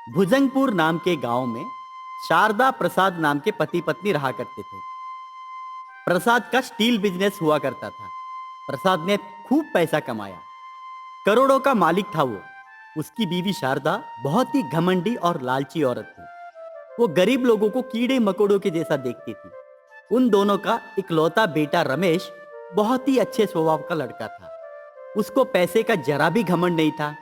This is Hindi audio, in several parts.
भुजंगपुर नाम के गांव में शारदा प्रसाद नाम के पति पत्नी रहा करते थे। प्रसाद का स्टील बिजनेस हुआ करता था। प्रसाद ने खूब पैसा कमाया, करोड़ों का मालिक था वो। उसकी बीवी शारदा बहुत ही घमंडी और लालची औरत थी। वो गरीब लोगों को कीड़े मकोड़ों के जैसा देखती थी। उन दोनों का इकलौता बेटा रमेश बहुत ही अच्छे स्वभाव का लड़का था। उसको पैसे का जरा भी घमंड नहीं था।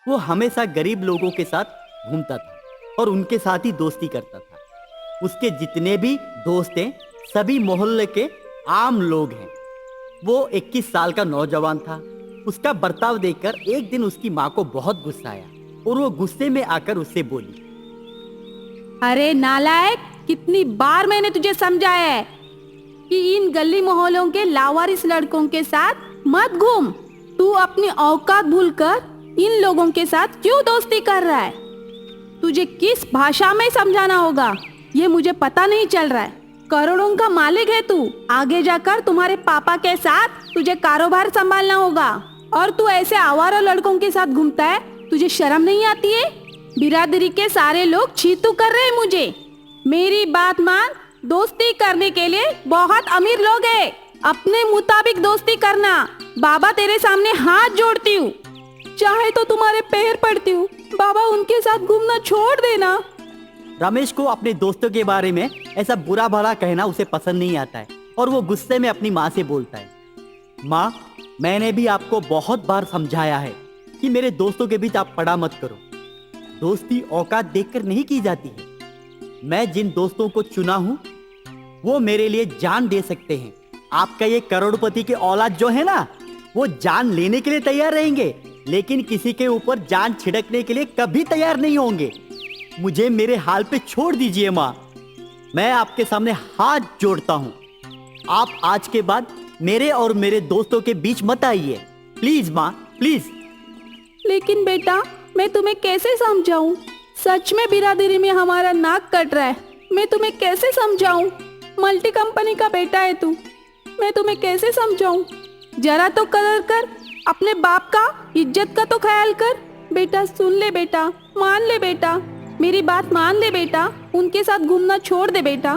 वो हमेशा गरीब लोगों के साथ घूमता था और उनके साथ ही दोस्ती करता था। उसके जितने भी दोस्त हैं सभी मोहल्ले के आम लोग हैं। वो 21 साल का नौजवान था। उसका बर्ताव देखकर एक दिन उसकी माँ को बहुत गुस्सा आया और वो गुस्से में आकर उससे बोली, अरे नालायक, कितनी बार मैंने तुझे समझाया है कि इन गली मोहल्लों के लावारिस लड़कों के साथ मत घूम। तू अपनी औकात भूलकर इन लोगों के साथ क्यों दोस्ती कर रहा है? तुझे किस भाषा में समझाना होगा ये मुझे पता नहीं चल रहा है। करोड़ों का मालिक है तू। आगे जाकर तुम्हारे पापा के साथ तुझे कारोबार संभालना होगा और तू ऐसे आवारा लड़कों के साथ घूमता है। तुझे शर्म नहीं आती है? बिरादरी के सारे लोग छीतू कर रहे हैं मुझे। मेरी बात मान, दोस्ती करने के लिए बहुत अमीर लोग हैं। अपने मुताबिक दोस्ती करना। बाबा तेरे सामने हाथ जोड़ती हूँ, चाहे तो तुम्हारे पैर पड़ती हूँ। बाबा, उनके साथ घूमना छोड़ देना। रमेश को अपने दोस्तों के बारे में ऐसा बुरा भला कहना उसे पसंद नहीं आता है और वो गुस्से में अपनी माँ से बोलता है, माँ, मैंने भी आपको बहुत बार समझाया है कि मेरे दोस्तों के बीच आप पड़ा मत करो। दोस्ती औकात देखकर नहीं की जाती है। मैं जिन दोस्तों को चुना हूँ वो मेरे लिए जान दे सकते हैं। आपका ये करोड़पति के औलाद जो है ना, वो जान लेने के लिए तैयार रहेंगे लेकिन किसी के ऊपर जान छिड़कने के लिए कभी तैयार नहीं होंगे। मुझे मेरे हाल पे छोड़ दीजिए माँ। मैं आपके सामने हाथ जोड़ता हूँ। आप आज के बाद मेरे और मेरे दोस्तों के बीच मत आइए, प्लीज माँ, प्लीज। लेकिन बेटा, मैं तुम्हें कैसे समझाऊं? सच में बिरादरी में हमारा नाक कट रहा है। मैं तुम्हें कैसे समझाऊं? मल्टी कंपनी का बेटा है तू। मैं तुम्हें कैसे समझाऊं? जरा तो कदर कर, अपने बाप का इज्जत का तो ख्याल कर। बेटा सुन ले, बेटा मान ले, बेटा मेरी बात मान ले बेटा। उनके साथ घूमना छोड़ दे बेटा।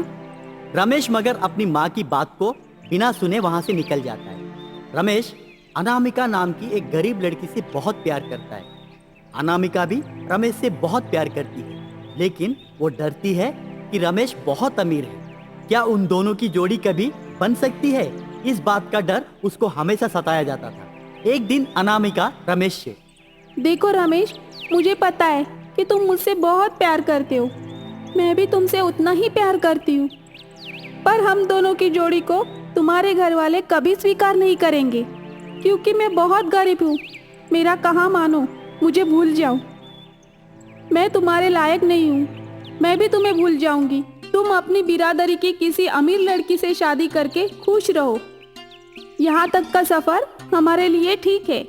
रमेश मगर अपनी माँ की बात को बिना सुने वहां से निकल जाता है। रमेश अनामिका नाम की एक गरीब लड़की से बहुत प्यार करता है। अनामिका भी रमेश से बहुत प्यार करती है, लेकिन वो डरती है कि रमेश बहुत अमीर है। क्या उन दोनों की जोड़ी कभी बन सकती है? इस बात का डर उसको हमेशा सताया जाता था। एक दिन अनामिका रमेश से, देखो रमेश, मुझे पता है कि तुम मुझसे बहुत प्यार करते हो। मैं भी तुमसे उतना ही प्यार करती हूँ, पर हम दोनों की जोड़ी को तुम्हारे घर वाले कभी स्वीकार नहीं करेंगे क्योंकि मैं बहुत गरीब हूँ। मेरा कहाँ मानो, मुझे भूल जाओ। मैं तुम्हारे लायक नहीं हूँ। मैं भी तुम्हें भूल जाऊंगी। तुम अपनी बिरादरी की किसी अमीर लड़की से शादी करके खुश रहो। यहाँ तक का सफर हमारे लिए ठीक है।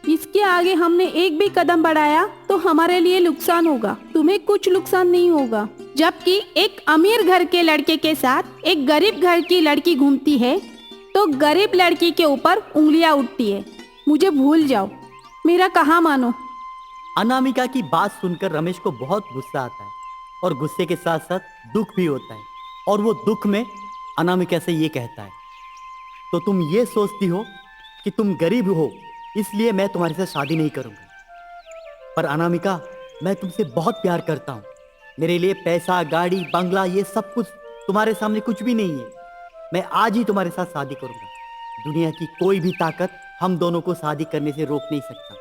इसके आगे हमने एक भी कदम बढ़ाया तो हमारे लिए नुकसान होगा। तुम्हें कुछ नुकसान नहीं होगा। जबकि एक अमीर घर के लड़के के साथ एक गरीब घर की लड़की घूमती है तो गरीब लड़की के ऊपर उंगलियां उठती है। मुझे भूल जाओ, मेरा कहाँ मानो। अनामिका की बात सुनकर रमेश को बहुत गुस्सा आता है और गुस्से के साथ साथ दुख भी होता है। और वो दुख में अनामिका से ये कहता है, तो तुम ये सोचती हो कि तुम गरीब हो इसलिए मैं तुम्हारे साथ शादी नहीं करूंगा। पर अनामिका, मैं तुमसे बहुत प्यार करता हूँ। मेरे लिए पैसा, गाड़ी, बंगला ये सब कुछ तुम्हारे सामने कुछ भी नहीं है। मैं आज ही तुम्हारे साथ शादी करूंगा। दुनिया की कोई भी ताकत हम दोनों को शादी करने से रोक नहीं सकता।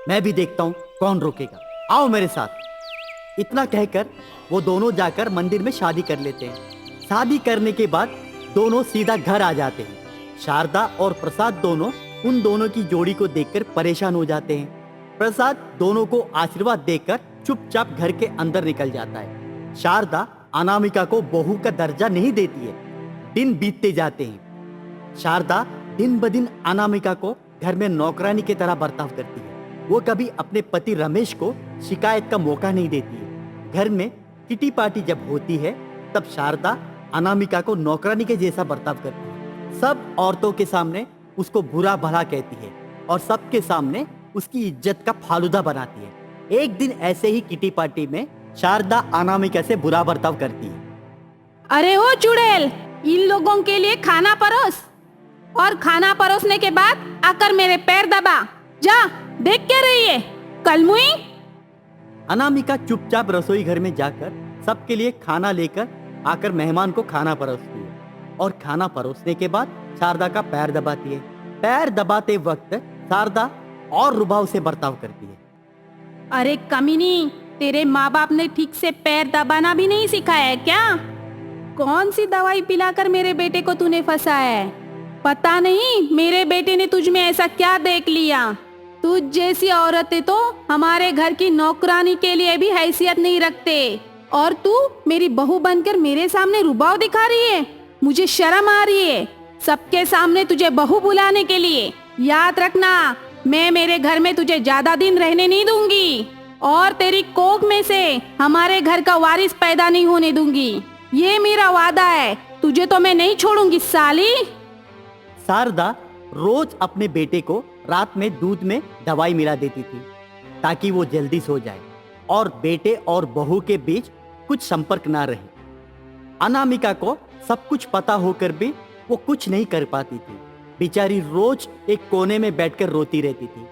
मैं भी देखता हूँ कौन रोकेगा। आओ मेरे साथ। इतना कहकर वो दोनों जाकर मंदिर में शादी कर लेते हैं। शादी करने के बाद दोनों सीधा घर आ जाते हैं। शारदा और प्रसाद दोनों उन दोनों की जोड़ी को देखकर परेशान हो जाते हैं। प्रसाद दोनों को आशीर्वाद देकर चुपचाप घर के अंदर निकल जाता है। शारदा अनामिका को बहू का दर्जा नहीं देती है। दिन बीतते जाते हैं। शारदा दिन ब दिन अनामिका को घर में नौकरानी की तरह बर्ताव करती है। वो कभी अपने पति रमेश को शिकायत का मौका नहीं देती है। घर में किटी पार्टी जब होती है तब शारदा अनामिका को नौकरानी के जैसा बर्ताव करती है। सब औरतों के सामने उसको बुरा भला कहती है और सबके सामने उसकी इज्जत का फालूदा बनाती है। एक दिन ऐसे ही किटी पार्टी में शारदा अनामिका से बुरा बर्ताव करती है। अरे ओ चुड़ैल, इन लोगों के लिए खाना परोस, और खाना परोसने के बाद आकर मेरे पैर दबा। जा, देख क्या रही है कलमुई। अनामिका चुपचाप रसोई घर में जाकर सबके लिए खाना लेकर आकर मेहमान को खाना परोसती है और खाना परोसने के बाद शारदा का पैर दबाती है। पैर दबाते वक्त शारदा और रुबाव से बर्ताव करती है। अरे कमीनी, तेरे माँ बाप ने ठीक से पैर दबाना भी नहीं सिखाया है क्या? कौन सी दवाई पिलाकर मेरे बेटे को तूने फंसाया है? पता नहीं मेरे बेटे ने तुझ में ऐसा क्या देख लिया। तुझ जैसी औरतें तो हमारे घर की नौकरानी के लिए भी हैसियत नहीं रखते, और तू मेरी बहू बनकर मेरे सामने रुबाव दिखा रही है। मुझे शर्म आ रही है सबके सामने तुझे बहू बुलाने के लिए। याद रखना, मैं मेरे घर में तुझे ज्यादा दिन रहने नहीं दूंगी, और तेरी कोख में से हमारे घर का वारिस पैदा नहीं होने दूंगी। ये मेरा वादा है, तुझे तो मैं नहीं छोड़ूंगी साली। शारदा रोज अपने बेटे को रात में दूध में दवाई मिला देती थी ताकि वो जल्दी सो जाए और बेटे और बहू के बीच कुछ संपर्क ना रहे। अनामिका को सब कुछ पता होकर भी वो कुछ नहीं कर पाती थी। बेचारी रोज एक कोने में बैठकर रोती रहती थी।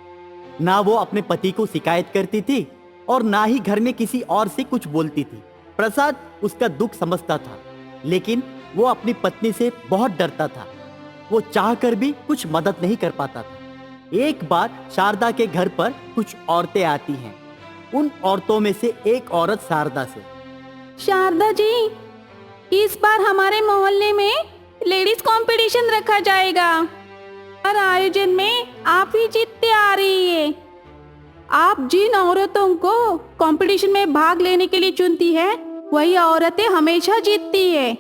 ना वो अपने पति को शिकायत करती थी और ना ही घर में किसी और से कुछ बोलती थी। प्रसाद उसका दुख समझता था, लेकिन वो अपनी पत्नी से बहुत डरता था। वो चाहकर भी कुछ मदद नहीं कर पाता था। एक बार शारदा के घर पर कुछ औरतें आती हैं। उन औरतों में से एक औरत शारदा से, शारदा जी, इस बार हमारे मोहल्ले में लेडीज कंपटीशन रखा जाएगा और आयोजन में आप ही जीतते आ रही है। आप जिन औरतों को कंपटीशन में भाग लेने के लिए चुनती है, वही औरतें हमेशा जीतती है।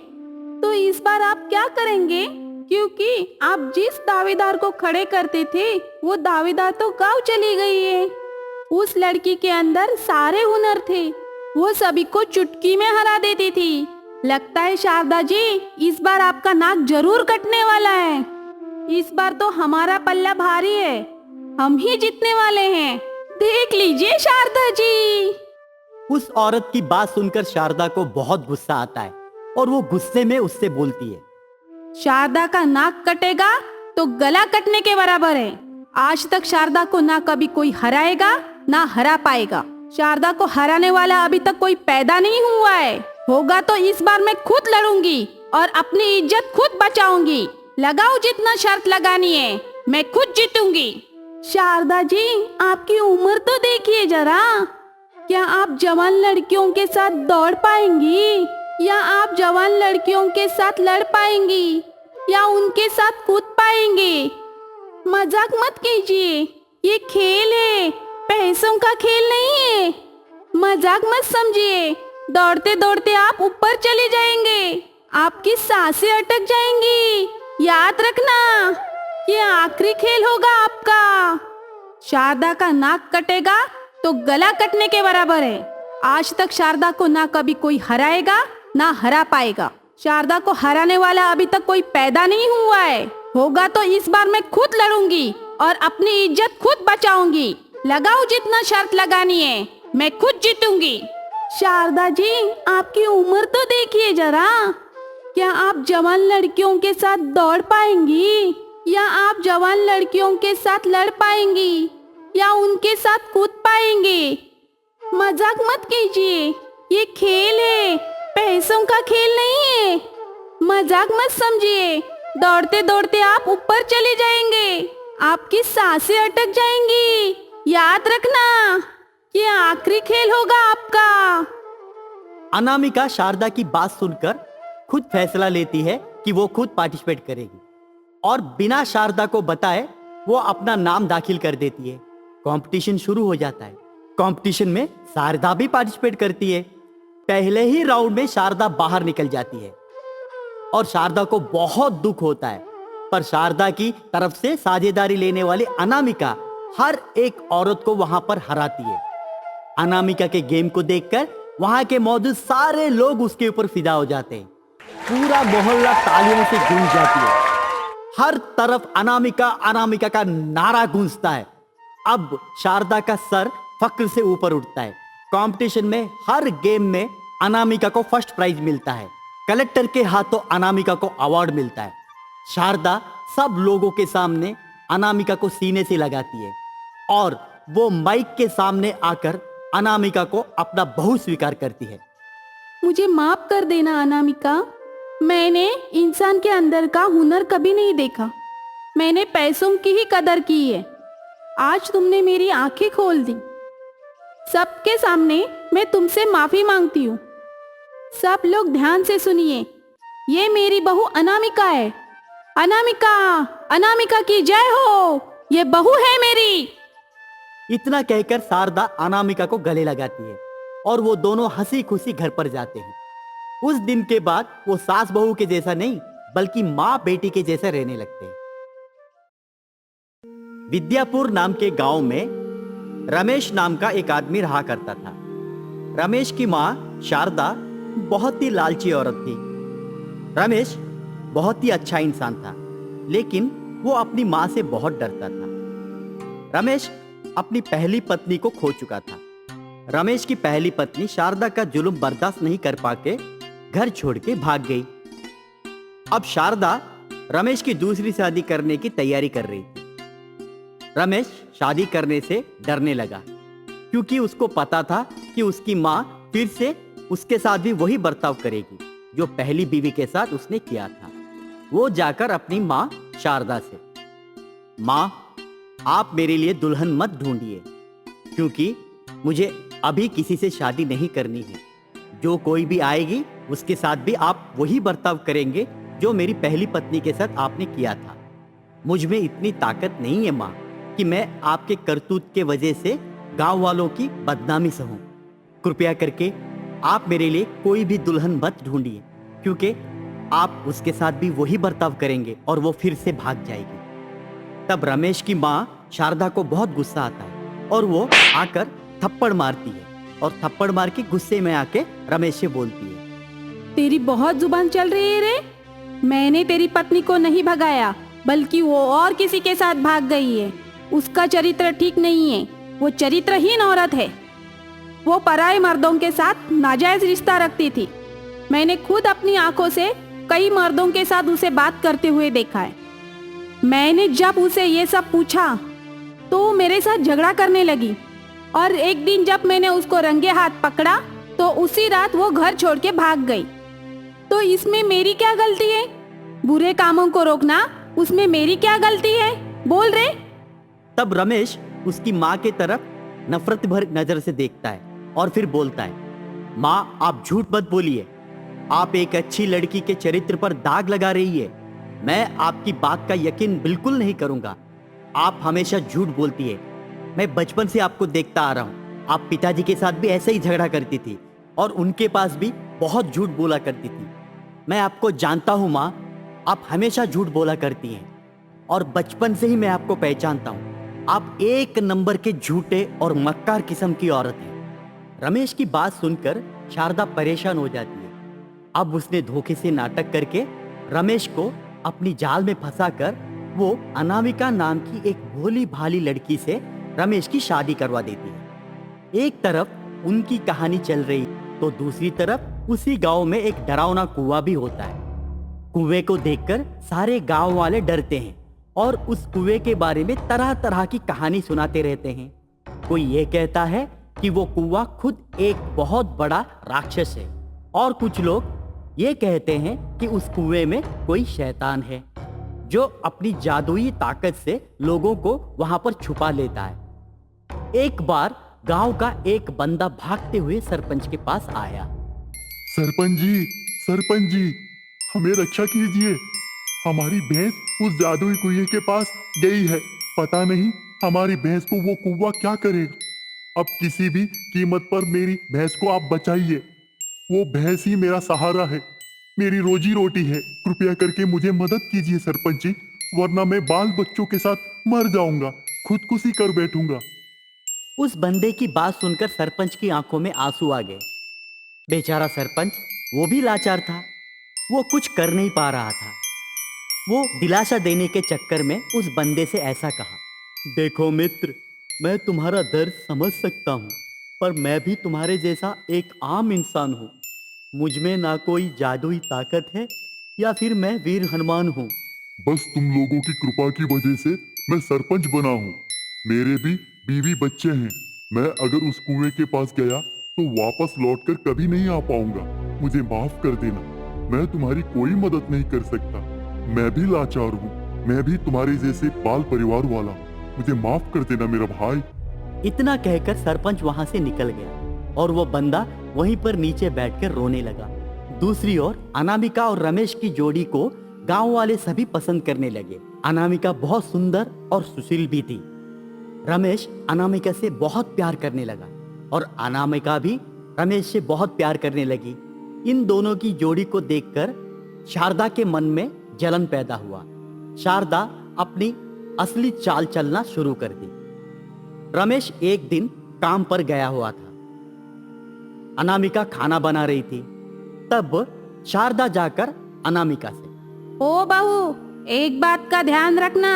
तो इस बार आप क्या करेंगे? क्योंकि आप जिस दावेदार को खड़े करते थे, वो दावेदार तो गाँव चली गई है। उस लड़की के अंदर सारे हुनर थे, वो सभी को चुटकी में हरा देती थी। लगता है शारदा जी, इस बार आपका नाक जरूर कटने वाला है। इस बार तो हमारा पल्ला भारी है, हम ही जीतने वाले हैं। देख लीजिए शारदा जी। उस औरत की बात सुनकर शारदा को बहुत गुस्सा आता है और वो गुस्से में उससे बोलती है, शारदा का नाक कटेगा तो गला कटने के बराबर है। आज तक शारदा को ना कभी कोई हराएगा ना हरा पाएगा। शारदा को हराने वाला अभी तक कोई पैदा नहीं हुआ है। होगा तो इस बार मैं खुद लड़ूंगी और अपनी इज्जत खुद बचाऊंगी। लगाओ जितना शर्त लगानी है, मैं खुद जीतूंगी। शारदा जी, आपकी उम्र तो देखिए जरा। क्या आप जवान लड़कियों के साथ दौड़ पाएंगी, या आप जवान लड़कियों के साथ लड़ पाएंगी, या उनके साथ कूद पाएंगी? मजाक मत कीजिए, ये खेल है, पैसों का खेल नहीं है। मजाक मत समझिए। दौड़ते दौड़ते आप ऊपर चले जाएंगे, आपकी सांसें अटक जाएंगी। याद रखना, ये आखिरी खेल होगा आपका। शारदा का नाक कटेगा तो गला कटने के बराबर है। आज तक शारदा को ना कभी कोई हराएगा ना हरा पाएगा। शारदा को हराने वाला अभी तक कोई पैदा नहीं हुआ है। होगा तो इस बार मैं खुद लड़ूंगी और अपनी इज्जत खुद बचाऊंगी। लगाओ जितना शर्त लगानी है, मैं खुद जीतूंगी। शारदा जी, आपकी उम्र तो देखिए जरा। क्या आप जवान लड़कियों के साथ दौड़ पाएंगी, या आप जवान लड़कियों के साथ लड़ पाएंगी, या उनके साथ कूद पाएंगे? मजाक मत कीजिए, ये खेल है, पैसों का खेल नहीं है। मजाक मत समझिए। दौड़ते दौड़ते आप ऊपर चले जाएंगे, आपकी सांसें अटक जाएंगी। याद रखना, ये आखिरी खेल होगा आपका। अनामिका शारदा की बात सुनकर खुद फैसला लेती है कि वो खुद पार्टिसिपेट करेगी और बिना शारदा को बताए वो अपना नाम दाखिल कर देती है। कंपटीशन शुरू हो जाता है। कंपटीशन में शारदा भी पार्टिसिपेट करती है। पहले ही राउंड में शारदा बाहर निकल जाती है और शारदा को बहुत दुख होता है, पर शारदा की तरफ से साझेदारी लेने वाली अनामिका हर एक औरत को वहां पर हराती है। अनामिका के गेम को देखकर वहां के मौजूद सारे लोग उसके ऊपर फिदा हो जाते हैं। पूरा मोहल्ला तालियों से गूंज जाती है। हर तरफ अनामिका अनामिका का नारा गूंजता है। अब शारदा का सर फक्र से ऊपर उठता है। कंपटीशन में हर गेम में अनामिका को फर्स्ट प्राइज मिलता है। कलेक्टर के हाथों अनामिका को अवार्ड मिलता है। शारदा सब लोगों के सामने अनामिका को सीने से लगाती है और वो माइक के सामने आकर अनामिका को अपना बहू स्वीकार करती है। मुझे माफ कर देना अनामिका, मैंने इंसान के अंदर का हुनर कभी नहीं देखा। मैंने पैसों की ही कदर की है। आज तुमने मेरी आंखें खोल दी। सबके सामने मैं तुमसे माफी मांगती हूँ। सब लोग ध्यान से सुनिए, ये मेरी बहू अनामिका है। अनामिका, अनामिका की जय हो, ये बहू है मेरी। इतना कहकर शारदा अनामिका को गले लगाती है और वो दोनों हंसी खुशी घर पर जाते हैं। उस दिन के बाद वो सास बहू के जैसा नहीं बल्कि माँ बेटी के जैसा रहने लगते हैं। विद्यापुर नाम के गांव में रमेश नाम का एक आदमी रहा करता था। रमेश की माँ शारदा बहुत ही लालची औरत थी। रमेश बहुत ही अच्छा इंसान था, लेकिन वो अपनी माँ से बहुत डरता था। रमेश अपनी पहली पत्नी को खो चुका था। रमेश की पहली पत्नी शारदा का जुल्म बर्दाश्त नहीं कर पाके घर छोड़ के भाग गई। अब शारदा रमेश की दूसरी शादी करने की तैयारी कर रही थी। रमेश शादी करने से डरने लगा क्योंकि उसको पता था कि उसकी माँ फिर से उसके साथ भी वही बर्ताव करेगी जो पहली बीवी के साथ उसने किया था। वो जाकर अपनी माँ शारदा से, माँ आप मेरे लिए दुल्हन मत ढूंढिए क्योंकि मुझे अभी किसी से शादी नहीं करनी है। जो कोई भी आएगी उसके साथ भी आप वही बर्ताव करेंगे जो मेरी पहली पत्नी के साथ आपने किया था। मुझ में इतनी ताकत नहीं है माँ कि मैं आपके करतूत के वजह से गांव वालों की बदनामी सहूं। कृपया करके आप मेरे लिए कोई भी दुल्हन मत ढूंढिए क्योंकि आप उसके साथ भी वही बर्ताव करेंगे और वो फिर से भाग जाएगी। तब रमेश की माँ शारदा को बहुत गुस्सा आता है और वो आकर थप्पड़ मारती है और थप्पड़ मार के गुस्से में आके रमेश से बोलती है, तेरी बहुत जुबान चल रही है रे। मैंने तेरी पत्नी को नहीं भगाया बल्कि वो और किसी के साथ भाग गई है। उसका चरित्र ठीक नहीं है, वो चरित्रहीन औरत है। वो पराये मर्दों के साथ नाजायज रिश्ता रखती थी। मैंने खुद अपनी आंखों से कई मर्दों के साथ उसे बात करते हुए देखा है। मैंने जब उसे ये सब पूछा तो वो मेरे साथ झगड़ा करने लगी और एक दिन जब मैंने उसको रंगे हाथ पकड़ा तो उसी रात वो घर छोड़ के भाग गई। तो इसमें मेरी क्या गलती है? बुरे कामों को रोकना उसमें मेरी क्या गलती है? बोल रे। तब रमेश उसकी माँ की तरफ नफरत भरी नजर से देखता है और फिर बोलता है, माँ आप झूठ मत बोलिए। आप एक अच्छी लड़की के चरित्र पर दाग लगा रही है। मैं आपकी बात का यकीन बिल्कुल नहीं करूंगा। आप हमेशा झूठ बोलती है। मैं बचपन से आपको देखता आ रहा हूँ। आप पिताजी के साथ भी ऐसे ही झगड़ा करती थी और उनके पास भी बहुत झूठ बोला करती थी। मैं आपको जानता हूँ माँ, आप हमेशा झूठ बोला करती हैं और बचपन से ही मैं आपको पहचानता हूँ। आप एक नंबर के झूठे और मक्कार किस्म की औरत हैं। रमेश की बात सुनकर शारदा परेशान हो जाती है। अब उसने धोखे से नाटक करके रमेश को अपनी जाल में फंसाकर वो अनामिका नाम की एक भोली भाली लड़की से रमेश की शादी करवा देती है। एक तरफ उनकी कहानी चल रही तो दूसरी तरफ उसी गांव में एक डरावना कुआं भी होता है। कुएं को देखकर सारे गांव वाले डरते हैं और उस कुएं के बारे में तरह तरह की कहानी सुनाते रहते हैं। कोई ये कहता है कि वो कुआं खुद एक बहुत बड़ा राक्षस है और कुछ लोग ये कहते हैं कि उस कुएं में कोई शैतान है जो अपनी जादुई ताकत से लोगों को वहां पर छुपा लेता है। एक बार गांव का एक बंदा भागते हुए सरपंच के पास आया। सरपंच जी, हमें रक्षा कीजिए। हमारी भैंस उस जादुई कुएं के पास गई है। पता नहीं हमारी भैंस को वो कुआं क्या करेगा। अब किसी भी कीमत पर मेरी भैंस को आप बचाइए। वो भैंस ही मेरा सहारा है, मेरी रोजी रोटी है। कृपया करके मुझे मदद कीजिए सरपंच जी, वरना मैं बाल बच्चों के साथ मर जाऊंगा, खुदकुशी कर बैठूंगा। उस बंदे की बात सुनकर सरपंच की आंखों में आंसू आ गए। बेचारा सरपंच वो भी लाचार था। वो कुछ कर नहीं पा रहा था। वो दिलासा देने के चक्कर में उस बंदे से ऐसा कहा, देखो मित्र, मैं तुम्हारा दर्द समझ सकता हूँ, पर मैं भी तुम्हारे जैसा एक आम इंसान हूँ। मुझ में ना कोई जादुई ताकत है या फिर मैं वीर हनुमान हूँ। बस तुम लोगों की कृपा की वजह से मैं सरपंच बना हूँ। मेरे भी बीवी बच्चे हैं। मैं अगर उस कुएं के पास गया तो वापस लौटकर कभी नहीं आ पाऊंगा। मुझे माफ कर देना। मैं तुम्हारी कोई मदद नहीं कर सकता। मैं भी लाचार हूँ। मैं भी तुम्हारे जैसे बाल परिवार वाला हूँ। मुझे माफ कर देना मेरा भाई। इतना कहकर सरपंच वहां से निकल गया और वो बंदा वहीं पर नीचे बैठकर रोने लगा। दूसरी ओर अनामिका और रमेश की जोड़ी को गांव वाले सभी पसंद करने लगे। अनामिका बहुत सुंदर और सुशील भी थी। रमेश अनामिका से बहुत प्यार करने लगा और अनामिका भी रमेश से बहुत प्यार करने लगी। इन दोनों की जोड़ी को देखकर शारदा के मन में जलन पैदा हुआ। शारदा अपनी असली चाल चलना शुरू कर दी। रमेश एक दिन काम पर गया हुआ था। अनामिका खाना बना रही थी। तब शारदा जाकर अनामिका से, ओ बहू, एक बात का ध्यान रखना,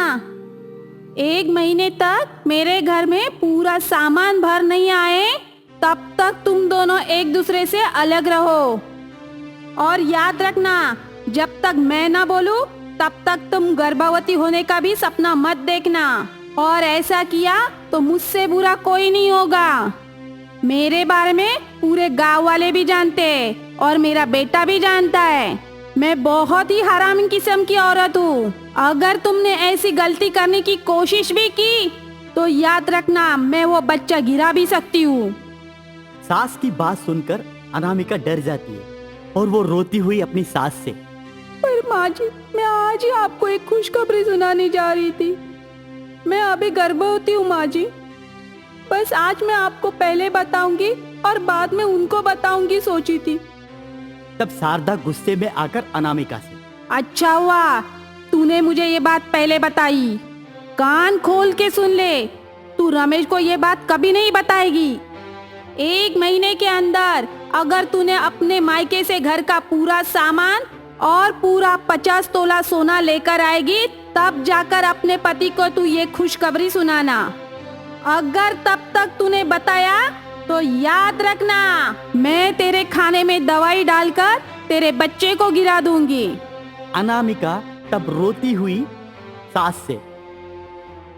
1 महीने तक मेरे घर में पूरा सामान भर नहीं आए तब तक तुम दोनों एक दूसरे से अलग रहो। और याद रखना, जब तक मैं ना बोलूं तब तक तुम गर्भवती होने का भी सपना मत देखना। और ऐसा किया तो मुझसे बुरा कोई नहीं होगा। मेरे बारे में पूरे गांव वाले भी जानते हैं और मेरा बेटा भी जानता है। मैं बहुत ही हरामी किस्म की औरत हूँ। अगर तुमने ऐसी गलती करने की कोशिश भी की तो याद रखना, मैं वो बच्चा गिरा भी सकती हूँ। सास की बात सुनकर अनामिका डर जाती है और वो रोती हुई अपनी सास से, पर माँ जी, मैं आज ही आपको एक खुशखबरी सुनाने जा रही थी। मैं अभी गर्भवती हूँ माँ जी। बस आज मैं आपको पहले बताऊंगी और बाद में उनको बताऊंगी सोची थी। तब शारदा गुस्से में आकर अनामिका से, अच्छा हुआ तूने मुझे ये बात पहले बताई। कान खोल के सुन ले, तू रमेश को ये बात कभी नहीं बताएगी। 1 महीने के अंदर अगर तूने अपने मायके से घर का पूरा सामान और पूरा 50 तोला सोना लेकर आएगी, तब जाकर अपने पति को तू ये खुशखबरी सुनाना। अगर तब तक तूने बताया तो याद रखना, मैं तेरे खाने में दवाई डालकर तेरे बच्चे को गिरा दूंगी। अनामिका तब रोती हुई सास से,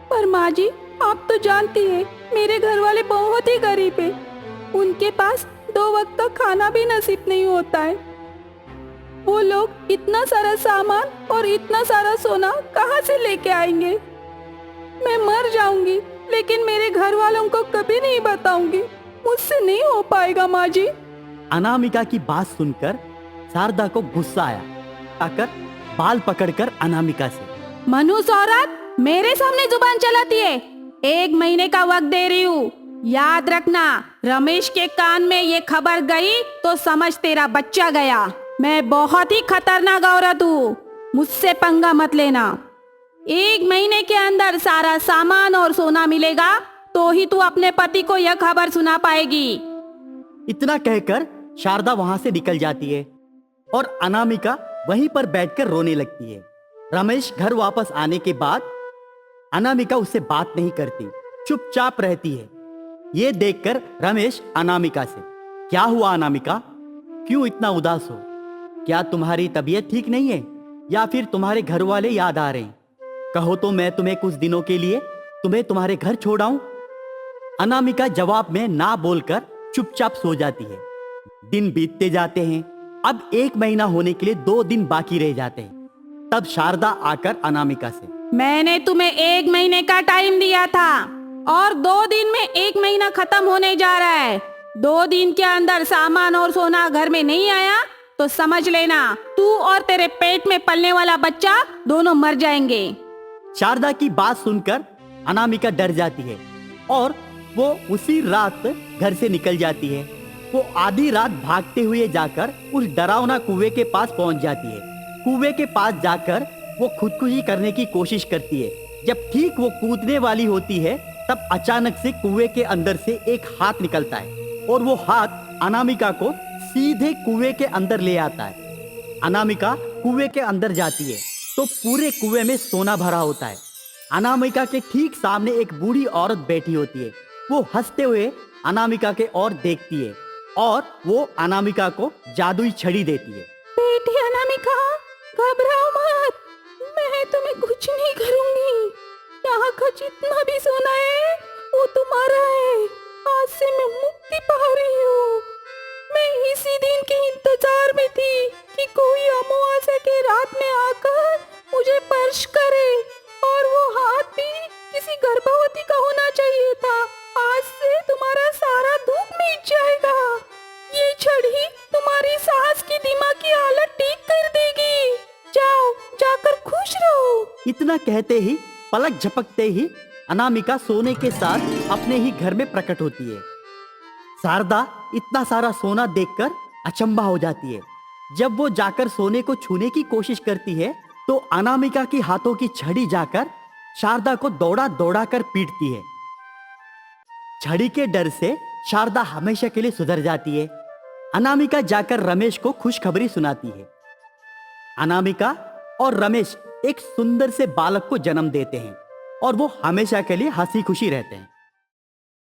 पर माँ जी, आप तो जानती हैं मेरे घर वाले बहुत ही गरीब हैं। उनके पास 2 वक्त का खाना भी नसीब नहीं होता है। वो लोग इतना सारा सामान और इतना सारा सोना कहाँ से लेके आएंगे? मैं मर जाऊंगी लेकिन मेरे घर वालों को कभी नहीं बताऊंगी। मुझसे नहीं हो पाएगा माँ जी। अनामिका की बात सुनकर शारदा को गुस्सा आया। आकर बाल पकड़कर अनामिका से, मनुष्य औरत, मेरे सामने जुबान चलाती है। 1 महीने का वक्त दे रही हूँ। याद रखना, रमेश के कान में ये खबर गई तो समझ तेरा बच्चा गया। मैं बहुत ही खतरनाक औरत हूँ, मुझसे पंगा मत लेना। 1 महीने के अंदर सारा सामान और सोना मिलेगा तो ही तू अपने पति को यह खबर सुना पाएगी। इतना कहकर शारदा वहां से निकल जाती है और अनामिका वहीं पर बैठकर रोने लगती है। रमेश घर वापस आने के बाद अनामिका उससे बात नहीं करती, चुपचाप रहती है। ये देखकर रमेश अनामिका से, क्या हुआ अनामिका, क्यों इतना उदास हो? क्या तुम्हारी तबीयत ठीक नहीं है या फिर तुम्हारे घर वाले याद आ रहे हैं? कहो तो मैं तुम्हें कुछ दिनों के लिए तुम्हें तुम्हारे घर छोड़ आऊं। अनामिका जवाब में ना बोलकर चुपचाप सो जाती है। दिन बीतते जाते हैं। अब 1 महीना होने के लिए 2 दिन बाकी रह जाते हैं। तब शारदा आकर अनामिका से, मैंने तुम्हें 1 महीने का टाइम दिया था और 2 दिन में 1 महीना खत्म होने जा रहा है। 2 दिन के अंदर सामान और सोना घर में नहीं आया तो समझ लेना, तू और तेरे पेट में पलने वाला बच्चा दोनों मर जाएंगे। शारदा की बात सुनकर अनामिका डर जाती है और वो उसी रात घर से निकल जाती है। वो आधी रात भागते हुए जाकर उस डरावना कुएं के पास पहुंच जाती है। कुएं के पास जाकर वो खुदकुशी करने की कोशिश करती है। जब ठीक वो कूदने वाली होती है तब अचानक से कुएं के अंदर से एक हाथ निकलता है और वो हाथ अनामिका को सीधे कुएं के अंदर ले आता है। अनामिका कुएं के अंदर जाती है तो पूरे कुएं में सोना भरा होता है। अनामिका के ठीक सामने एक बूढ़ी औरत बैठी होती है। वो हंसते हुए अनामिका के ओर देखती है और वो अनामिका को जादुई छड़ी देती है। बेटी अनामिका, घबराओ मत, मैं तुम्हें कुछ नहीं करूंगी। यहाँ का जितना भी सोना है वो तुम्हारा है। आज से मैं मुक्ति पा रही हूँ। मैं इसी दिन के इंतजार में थी कि कोई अमावस्या के रात में आकर मुझे स्पर्श करे, और वो हाथ भी किसी गर्भवती का होना चाहिए था। आज से तुम्हारा सारा दुख मिट जाएगा। ये छड़ी तुम्हारी सास की दिमाग की हालत ठीक कर देगी। जाओ, जाकर खुश रहो। इतना कहते ही पलक झपकते ही अनामिका सोने के साथ अपने ही घर में प्रकट होती है। शारदा इतना सारा सोना देखकर अचंभा हो जाती है। जब वो जाकर सोने को छूने की कोशिश करती है तो अनामिका की हाथों की छड़ी जाकर शारदा को दौड़ा दौड़ा कर पीटती है। छड़ी के डर से शारदा हमेशा के लिए सुधर जाती है। अनामिका जाकर रमेश को खुशखबरी सुनाती है। अनामिका और रमेश एक सुंदर से बालक को जन्म देते हैं और वो हमेशा के लिए हंसी खुशी रहते हैं।